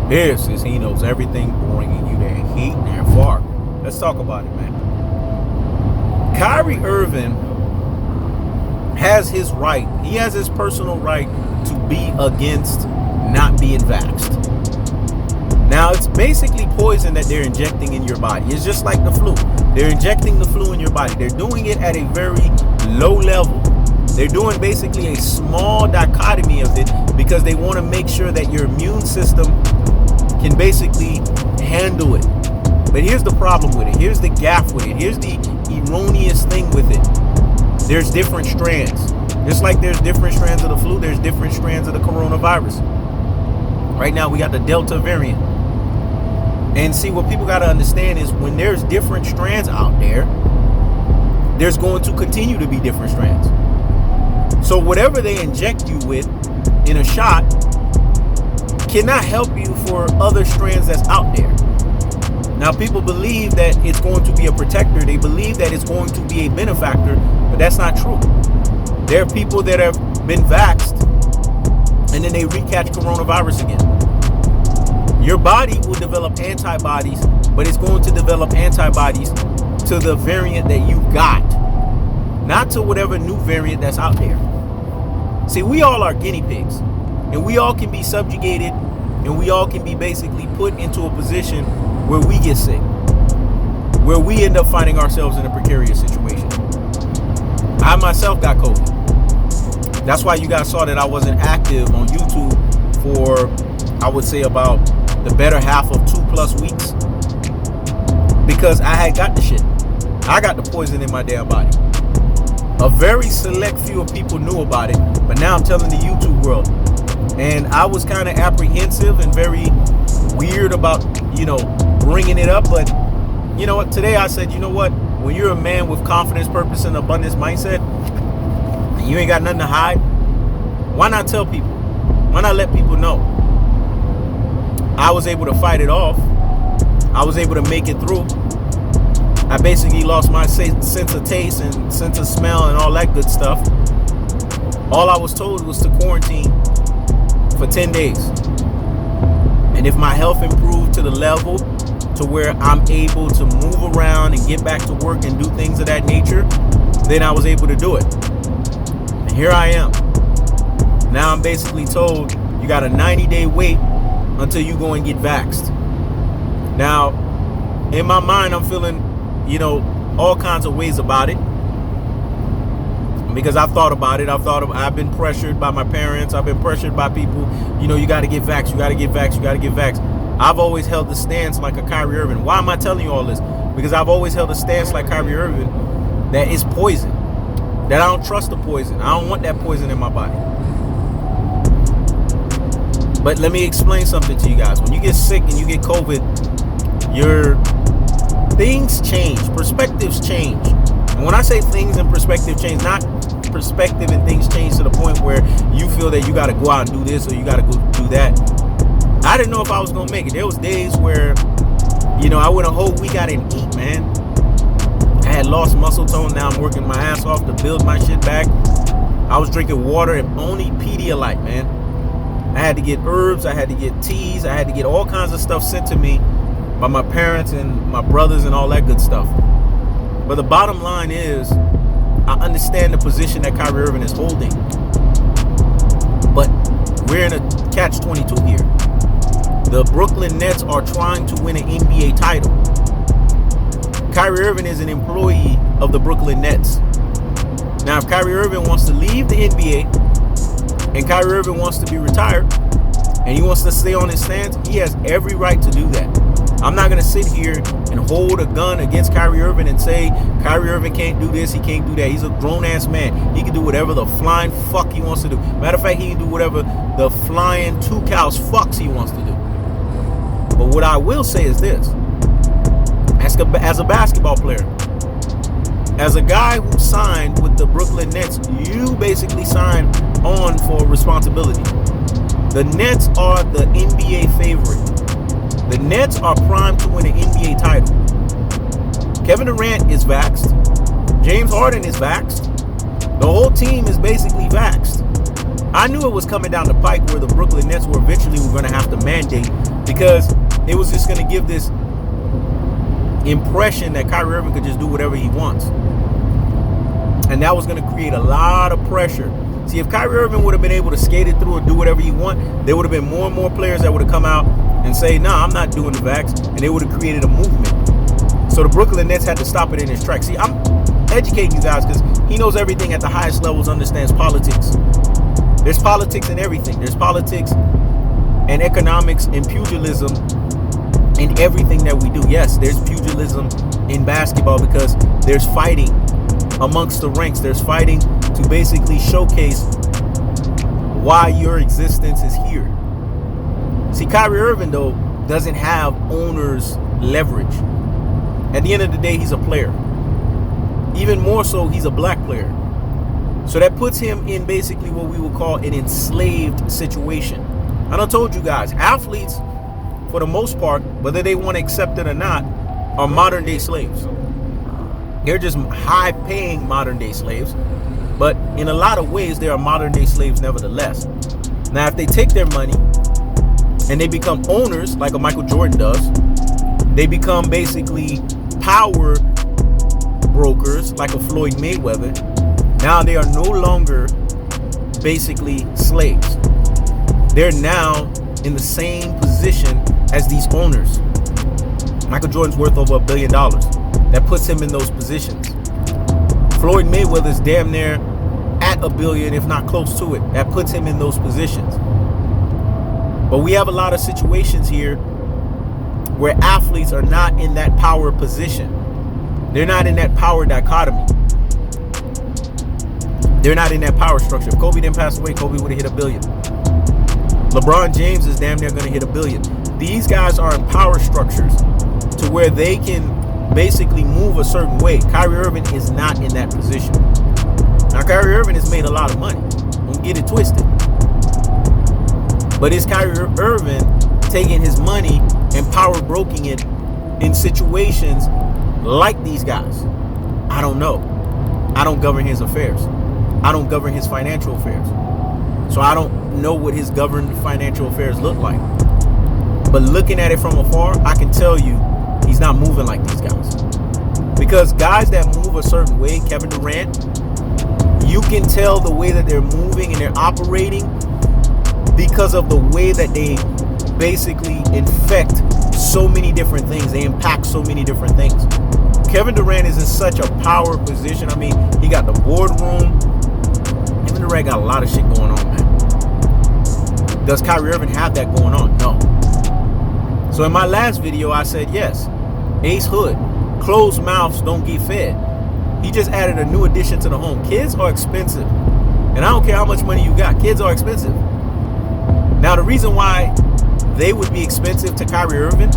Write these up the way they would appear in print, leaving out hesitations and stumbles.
This is He Knows Everything, bringing you that heat and far. Let's talk about it, man. Kyrie Irving has his right. He has his personal right to be against not being vaxxed. Now, it's basically poison that they're injecting in your body. It's just like the flu. They're injecting the flu in your body. They're doing it at a very low level. They're doing basically a small dichotomy of it because they want to make sure that your immune system can basically handle it. But here's the problem with it. Here's the gaffe with it. Here's the erroneous thing with it. There's different strands. Just like there's different strands of the flu, there's different strands of the coronavirus. Right now, we got the Delta variant. And see, what people got to understand is when there's different strands out there, there's going to continue to be different strands. So whatever they inject you with in a shot cannot help you for other strands that's out there. Now, people believe that it's going to be a protector. They believe that it's going to be a benefactor, but that's not true. There are people that have been vaxxed and then they recatch coronavirus again. Your body will develop antibodies, but it's going to develop antibodies to the variant that you got, not to whatever new variant that's out there. See, we all are guinea pigs, and we all can be subjugated, and we all can be basically put into a position where we get sick, where we end up finding ourselves in a precarious situation. I myself got COVID. That's why you guys saw that I wasn't active on YouTube for, I would say, about the better half of 2+ weeks, because I had got the shit. I got the poison in my damn body. A very select few of people knew about it, but now I'm telling the YouTube world. And I was kind of apprehensive and very weird about, bringing it up. But you know what? Today I said, you know what? When you're a man with confidence, purpose, and abundance mindset, and you ain't got nothing to hide, why not tell people? Why not let people know? I was able to fight it off. I was able to make it through. I basically lost my sense of taste and sense of smell and all that good stuff. All I was told was to quarantine for 10 days. And if my health improved to the level to where I'm able to move around and get back to work and do things of that nature, then I was able to do it. And here I am. Now I'm basically told you got a 90-day wait until you go and get vaxxed. Now, in my mind, I'm feeling, all kinds of ways about it, because I've thought about it. I've been pressured by my parents. I've been pressured by people. You got to get vaxxed. You got to get vaxxed. You got to get vaxxed. I've always held the stance like a Kyrie Irving. Why am I telling you all this? Because I've always held a stance like Kyrie Irving that is poison. That I don't trust the poison. I don't want that poison in my body. But let me explain something to you guys. When you get sick and you get COVID, your things change. Perspectives change. And when I say things and perspective change, not perspective and things change to the point where you feel that you got to go out and do this or you got to go do that. I didn't know if I was going to make it. There was days where, I went a whole week I didn't eat, man. I had lost muscle tone. Now I'm working my ass off to build my shit back. I was drinking water and only Pedialyte, man. I had to get herbs, I had to get teas, I had to get all kinds of stuff sent to me by my parents and my brothers and all that good stuff. But the bottom line is, I understand the position that Kyrie Irving is holding. But we're in a catch-22 here. The Brooklyn Nets are trying to win an NBA title. Kyrie Irving is an employee of the Brooklyn Nets. Now, if Kyrie Irving wants to leave the NBA, and Kyrie Irving wants to be retired, and he wants to stay on his stance, he has every right to do that. I'm not going to sit here and hold a gun against Kyrie Irving and say Kyrie Irving can't do this, he can't do that. He's a grown-ass man. He can do whatever the flying fuck he wants to do. Matter of fact, he can do whatever the flying two cows fucks he wants to do. But what I will say is this. As a basketball player, as a guy who signed with the Brooklyn Nets, you basically signed on for responsibility. The Nets are the NBA favorite. The Nets are primed to win an NBA title. Kevin Durant is vaxxed. James Harden is vaxxed. The whole team is basically vaxxed. I knew it was coming down the pike where the Brooklyn Nets were eventually going to have to mandate because it was just going to give this impression that Kyrie Irving could just do whatever he wants. And that was going to create a lot of pressure. See, if Kyrie Irving would have been able to skate it through and do whatever he want, there would have been more and more players that would have come out and say, nah, I'm not doing the vax. And they would have created a movement. So the Brooklyn Nets had to stop it in its tracks. See, I'm educating you guys because he knows everything at the highest levels, understands politics. There's politics in everything. There's politics and economics and pugilism in everything that we do. Yes, there's pugilism in basketball because there's fighting amongst the ranks. There's fighting to basically showcase why your existence is here. See, Kyrie Irving, though, doesn't have owner's leverage. At the end of the day, he's a player. Even more so, he's a black player. So that puts him in basically what we would call an enslaved situation. I done told you guys, athletes, for the most part, whether they want to accept it or not, are modern day slaves. They're just high-paying modern-day slaves, but in a lot of ways, they are modern-day slaves nevertheless. Now, if they take their money and they become owners, like a Michael Jordan does, they become basically power brokers, like a Floyd Mayweather. Now they are no longer basically slaves. They're now in the same position as these owners. Michael Jordan's worth over $1 billion. That puts him in those positions. Floyd Mayweather's damn near at $1 billion, if not close to it. That puts him in those positions. But we have a lot of situations here where athletes are not in that power position. They're not in that power dichotomy. They're not in that power structure. If Kobe didn't pass away, Kobe would have hit $1 billion. LeBron James is damn near going to hit $1 billion. These guys are in power structures to where they can basically move a certain way. Kyrie Irving is not in that position. Now, Kyrie Irving has made a lot of money. Don't get it twisted. But is Kyrie Irving taking his money and power broking it in situations like these guys? I don't know. I don't govern his affairs. I don't govern his financial affairs. So I don't know what his governed financial affairs look like. But looking at it from afar, I can tell you he's not moving like these guys. Because guys that move a certain way, Kevin Durant, you can tell the way that they're moving and they're operating because of the way that they basically infect so many different things. They impact so many different things. Kevin Durant is in such a power position. I mean, he got the boardroom. Kevin Durant got a lot of shit going on, man. Does Kyrie Irving have that going on? No. So in my last video, I said yes. Ace Hood, closed mouths don't get fed. He just added a new addition to the home. Kids are expensive. And I don't care how much money you got. Kids are expensive. Now, the reason why they would be expensive to Kyrie Irving,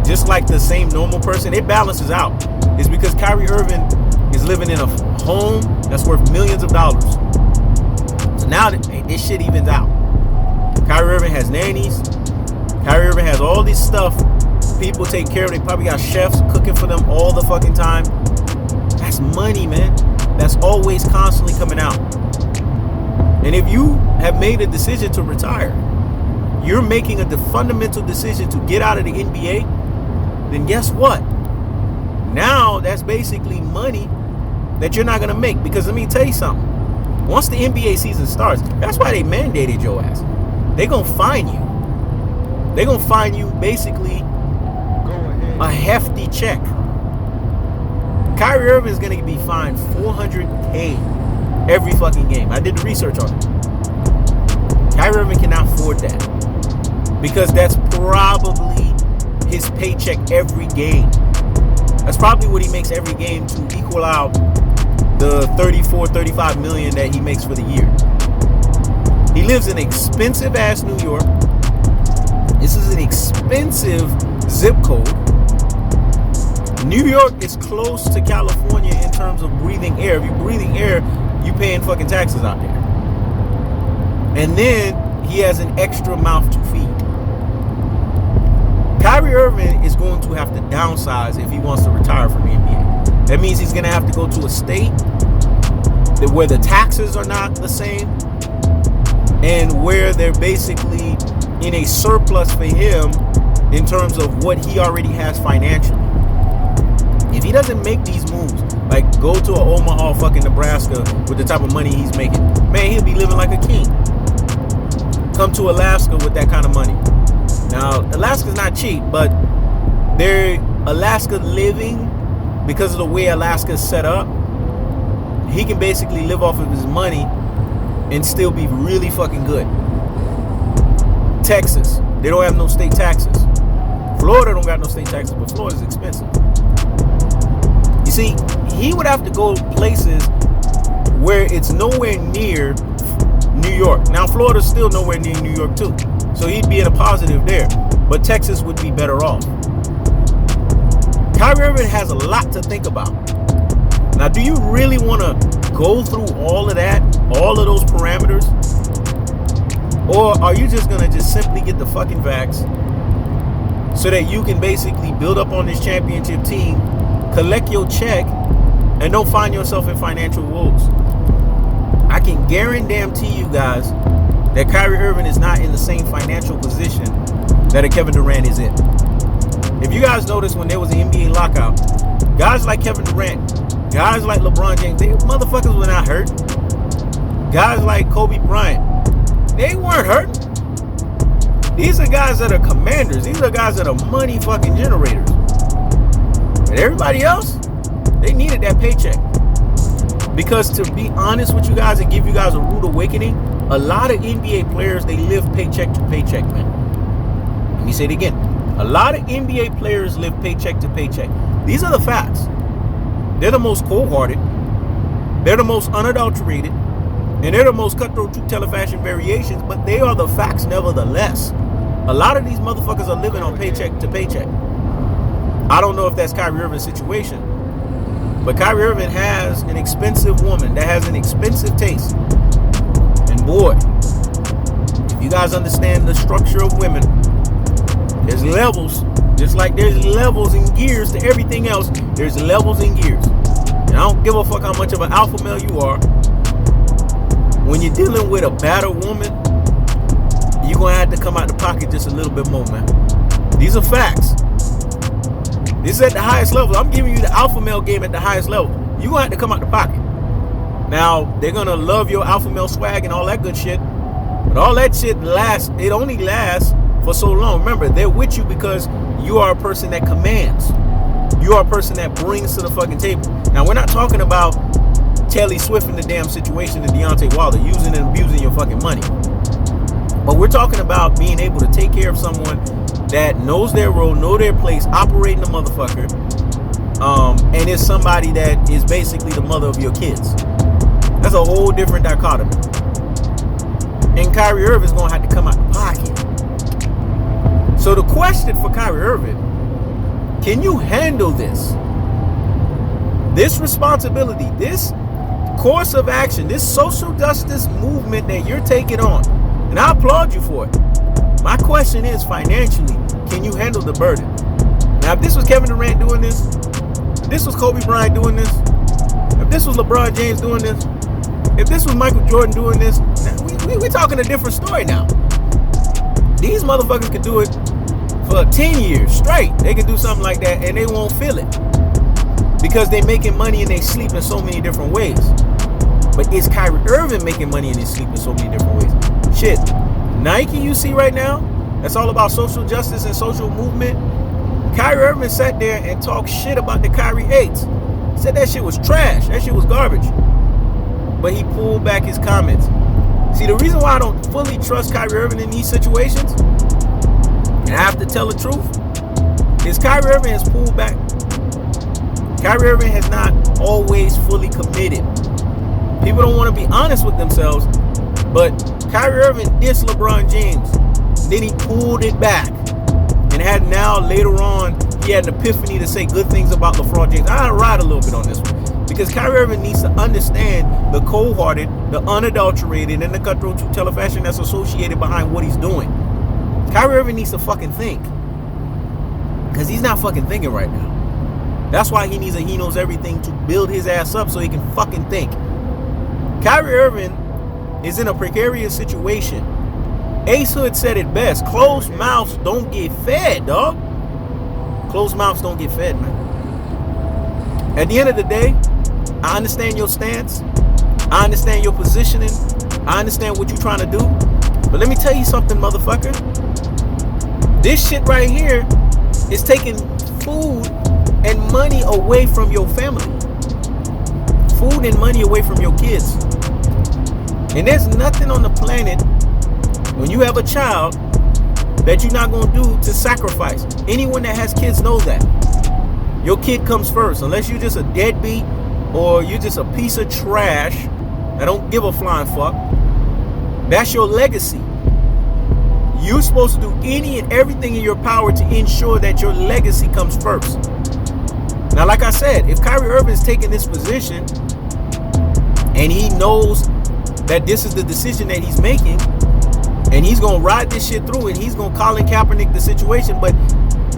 just like the same normal person, it balances out, is because Kyrie Irving is living in a home that's worth millions of dollars. So now this shit evens out. Kyrie Irving has nannies. Kyrie Irving has all this stuff. People take care of them. They probably got chefs cooking for them all the fucking time. That's money, man. That's always constantly coming out. And if you have made a decision to retire, you're making a fundamental decision to get out of the NBA, then guess what? Now that's basically money that you're not going to make. Because let me tell you something. Once the NBA season starts, that's why they mandated your ass. They're going to fine you. They're going to fine you basically a hefty check. Kyrie Irving is going to be fined $400K every fucking game. I did the research on it. Kyrie Irving cannot afford that. Because that's probably his paycheck every game. That's probably what he makes every game to equal out the 34, 35 million that he makes for the year. He lives in expensive ass New York. This is an expensive zip code. New York is close to California in terms of breathing air. If you're breathing air, you're paying fucking taxes out there. And then he has an extra mouth to feed. Kyrie Irving is going to have to downsize if he wants to retire from the NBA. That means he's going to have to go to a state where the taxes are not the same and where they're basically in a surplus for him in terms of what he already has financially. If he doesn't make these moves, like go to a Omaha fucking Nebraska with the type of money he's making, man, he'll be living like a king. Come to Alaska with that kind of money. Now, Alaska's not cheap, but Alaska living, because of the way Alaska's set up, he can basically live off of his money and still be really fucking good. Texas, they don't have no state taxes. Florida don't got no state taxes, but Florida's expensive. You see, he would have to go places where it's nowhere near New York. Now, Florida's still nowhere near New York too, so he'd be in a positive there. But Texas would be better off. Kyrie Irving has a lot to think about. Now, do you really want to go through all of that, all of those parameters? Or are you just going to just simply get the fucking vax so that you can basically build up on this championship team, collect your check, and don't find yourself in financial woes? I can guarantee you guys that Kyrie Irving is not in the same financial position that a Kevin Durant is in. If you guys notice, when there was an NBA lockout, guys like Kevin Durant, guys like LeBron James, they motherfuckers were not hurt. Guys like Kobe Bryant, they weren't hurt. These are guys that are commanders. These are guys that are money fucking generators. But everybody else, they needed that paycheck. Because to be honest with you guys and give you guys a rude awakening, a lot of NBA players, they live paycheck to paycheck, man. Let me say it again. A lot of NBA players live paycheck to paycheck. These are the facts. They're the most cold-hearted. They're the most unadulterated. And they're the most cutthroat truth teller fashion variations, but they are the facts nevertheless. A lot of these motherfuckers are living on paycheck to paycheck. I don't know if that's Kyrie Irving's situation, but Kyrie Irving has an expensive woman that has an expensive taste. And boy, if you guys understand the structure of women, there's levels. Just like there's levels and gears to everything else, there's levels and gears. And I don't give a fuck how much of an alpha male you are. When you're dealing with a battered woman, you're going to have to come out the pocket just a little bit more, man. These are facts. This is at the highest level. I'm giving you the alpha male game at the highest level. You're going to have to come out the pocket. Now, they're going to love your alpha male swag and all that good shit. But all that shit lasts. It only lasts for so long. Remember, they're with you because you are a person that commands. You are a person that brings to the fucking table. Now, we're not talking about Taylor Swift in the damn situation and Deontay Wilder using and abusing your fucking money. But we're talking about being able to take care of someone that knows their role, know their place, operating the motherfucker, and is somebody that is basically the mother of your kids. That's a whole different dichotomy. And Kyrie Irving is going to have to come out the pocket. So the question for Kyrie Irving, can you handle this? This responsibility, this course of action, this social justice movement that you're taking on, and I applaud you for it. My question is, financially, can you handle the burden? Now, if this was Kevin Durant doing this, if this was Kobe Bryant doing this, if this was LeBron James doing this, if this was Michael Jordan doing this, we're talking a different story now. These motherfuckers could do it for 10 years straight. They can do something like that and they won't feel it. Because they're making money and they sleep in so many different ways. But is Kyrie Irving making money and they sleep in so many different ways? Shit. Nike, you see right now, that's all about social justice and social movement. Kyrie Irving sat there and talked shit about the Kyrie 8s. Said that shit was trash. That shit was garbage. But he pulled back his comments. See, the reason why I don't fully trust Kyrie Irving in these situations, and I have to tell the truth, is Kyrie Irving has pulled back. Kyrie Irving has not always fully committed. People don't want to be honest with themselves, but Kyrie Irving dissed LeBron James. Then he pulled it back and had now later on, he had an epiphany to say good things about LeBron James. I gotta ride a little bit on this one because Kyrie Irving needs to understand the cold-hearted, the unadulterated, and the cutthroat truth teller fashion that's associated behind what he's doing. Kyrie Irving needs to fucking think because he's not fucking thinking right now. That's why he needs a he knows everything to build his ass up so he can fucking think. Kyrie Irving is in a precarious situation Ace Hood said it best. Closed mouths don't get fed, dog. Closed mouths don't get fed, man. At the end of the day, I understand your stance. I understand your positioning. I understand what you're trying to do. But let me tell you something, motherfucker. This shit right here is taking food and money away from your family. Food and money away from your kids. And there's nothing on the planet when you have a child that you're not going to do to sacrifice. Anyone that has kids knows that. Your kid comes first. Unless you're just a deadbeat or you're just a piece of trash that don't give a flying fuck. That's your legacy. You're supposed to do any and everything in your power to ensure that your legacy comes first. Now, like I said, if Kyrie Irving is taking this position and he knows that this is the decision that he's making, and he's going to ride this shit through, and he's going to Colin Kaepernick the situation, but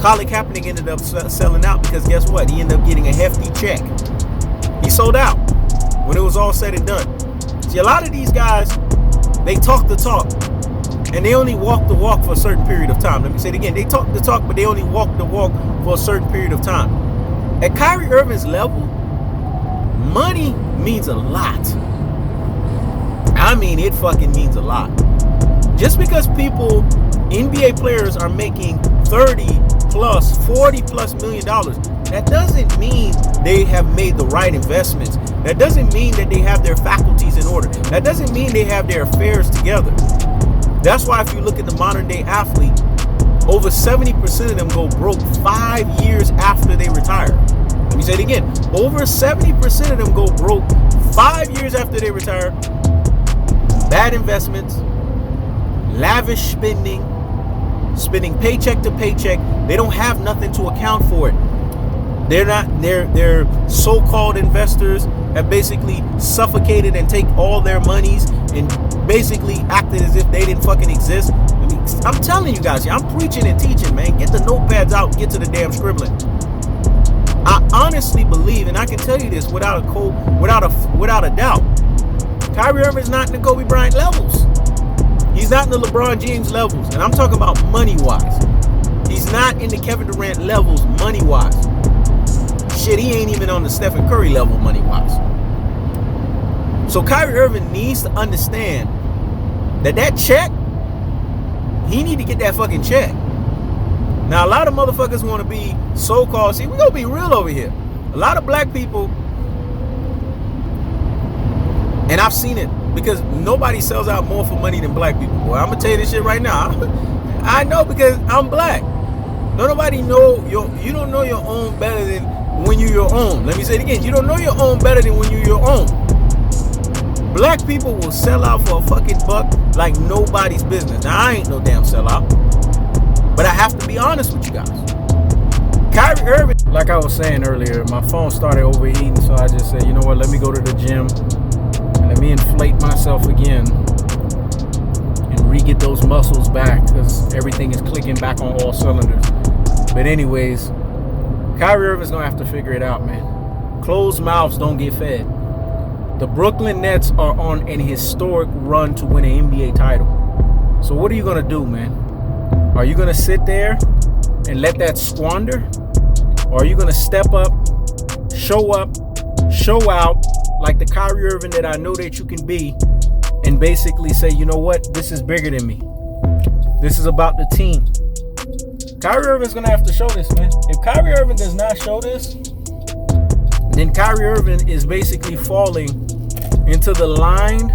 Colin Kaepernick ended up selling out because guess what? He ended up getting a hefty check. He sold out when it was all said and done. See, a lot of these guys, they talk the talk, and they only walk the walk for a certain period of time. Let me say it again. They talk the talk, but they only walk the walk for a certain period of time. At Kyrie Irving's level, money means a lot. I mean, it fucking means a lot. Just because people, NBA players, are making 30 plus, 40 plus $million, that doesn't mean they have made the right investments. That doesn't mean that they have their faculties in order. That doesn't mean they have their affairs together. That's why if you look at the modern day athlete, over 70% of them go broke 5 years after they retire. Let me say it again. Over 70% of them go broke 5 years after they retire. Bad investments, lavish spending paycheck to paycheck. They don't have nothing to account for it. Their so-called investors have basically suffocated and take all their monies and basically acted as if they didn't fucking exist. I mean, I'm telling you guys, I'm preaching and teaching, man. Get the notepads out and get to the damn scribbling. I honestly believe, and I can tell you this without a doubt, Kyrie Irving is not in the Kobe Bryant levels. He's not in the LeBron James levels, and I'm talking about money-wise. He's not in the Kevin Durant levels money-wise. Shit, he ain't even on the Stephen Curry level money-wise. So Kyrie Irving needs to understand that check, he need to get that fucking check. Now, a lot of motherfuckers want to be so-called, see, we're going to be real over here. A lot of black people, and I've seen it, because nobody sells out more for money than black people. Boy, I'm going to tell you this shit right now. I know because I'm black. Don't nobody know you don't know your own better than when you're your own. Let me say it again. You don't know your own better than when you're your own. Black people will sell out for a fucking buck like nobody's business. Now, I ain't no damn sellout, but I have to be honest with you guys. Kyrie Irving, like I was saying earlier, my phone started overheating, so I just said, you know what, let me go to the gym and let me inflate myself again and re-get those muscles back, because everything is clicking back on all cylinders. But anyways, Kyrie Irving's gonna have to figure it out, man. Closed mouths don't get fed. The Brooklyn Nets are on an historic run to win an NBA title. So what are you gonna do, man? Are you gonna sit there and let that squander? Or are you gonna step up, show out like the Kyrie Irving that I know that you can be, and basically say, you know what, this is bigger than me. This is about the team. Kyrie Irving's gonna have to show this, man. If Kyrie Irving does not show this, then Kyrie Irving is basically falling into the line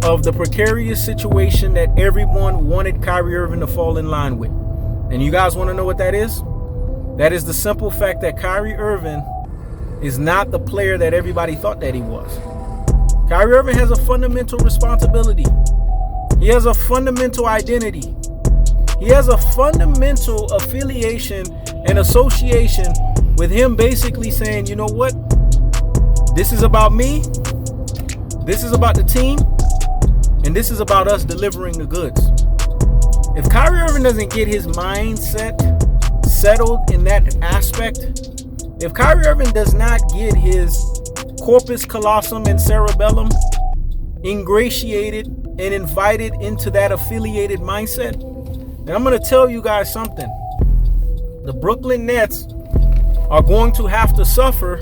of the precarious situation that everyone wanted Kyrie Irving to fall in line with. And you guys want to know what that is? That is the simple fact that Kyrie Irving is not the player that everybody thought that he was. Kyrie Irving has a fundamental responsibility. He has a fundamental identity. He has a fundamental affiliation and association with him basically saying, you know what? This is about me. This is about the team. And this is about us delivering the goods. If Kyrie Irving doesn't get his mindset settled in that aspect, if Kyrie Irving does not get his corpus callosum and cerebellum ingratiated and invited into that affiliated mindset, then I'm going to tell you guys something. The Brooklyn Nets are going to have to suffer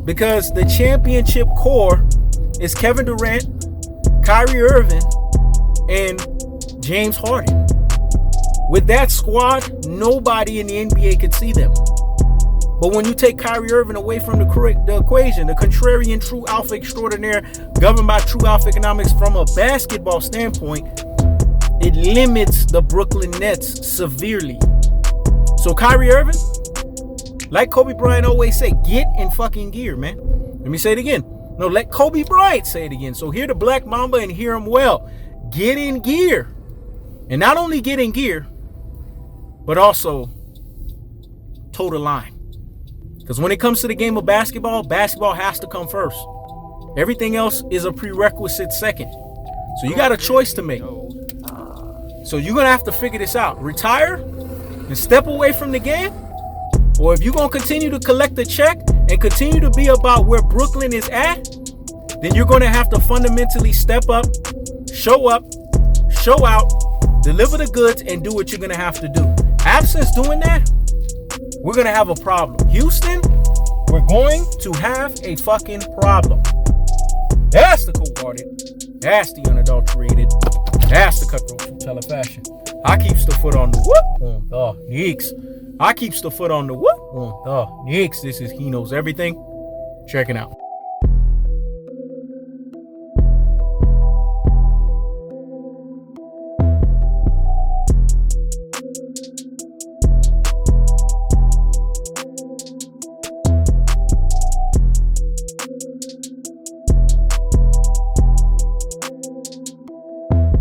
because the championship core is Kevin Durant, Kyrie Irving, and James Harden. With that squad, nobody in the NBA could see them. But when you take Kyrie Irving away from the equation, the contrarian true alpha extraordinaire, governed by true alpha economics from a basketball standpoint, it limits the Brooklyn Nets severely. So Kyrie Irving, like Kobe Bryant always say, get in fucking gear, man. Let me say it again. No, let Kobe Bryant say it again. So hear the Black Mamba and hear him well. Get in gear. And not only get in gear, but also toe the line. Because when it comes to the game of basketball, basketball has to come first. Everything else is a prerequisite second. So you got a choice to make. So you're going to have to figure this out. Retire and step away from the game. Or if you're going to continue to collect the check and continue to be about where Brooklyn is at, then you're going to have to fundamentally step up, show out, deliver the goods, and do what you're going to have to do. Absence doing that, we're going to have a problem. Houston, we're going to have a fucking problem. That's the cold-hearted. That's the unadulterated. That's the cutthroat from Telefashion. I keeps the foot on the whoop on the Knicks. I keeps the foot on the whoop on the Knicks. This is He Knows Everything. Check it out.